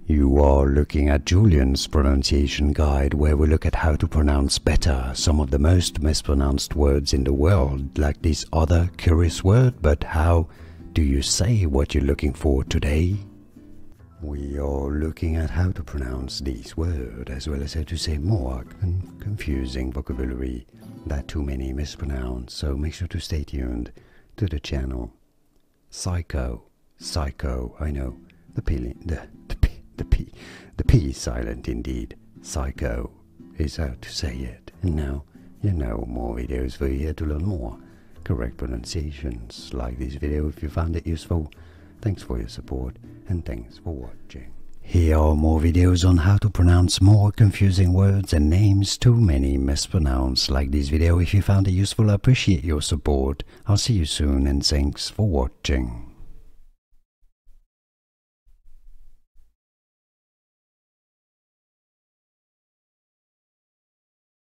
You are looking at Julian's pronunciation guide, where we look at how to pronounce better some of the most mispronounced words in the world, like this other curious word. But how do you say what you're looking for today? We are looking at how to pronounce this word, as well as how to say more confusing vocabulary that too many mispronounce, so make sure to stay tuned to the channel. Psycho, I know, the P is silent indeed. Psycho is how to say it. And now you know more videos for you here to learn more correct pronunciations. Like this video if you found it useful. Thanks for your support and thanks for watching. Here are more videos on how to pronounce more confusing words and names too many mispronounced. Like this video if you found it useful. I appreciate your support. I'll see you soon and thanks for watching.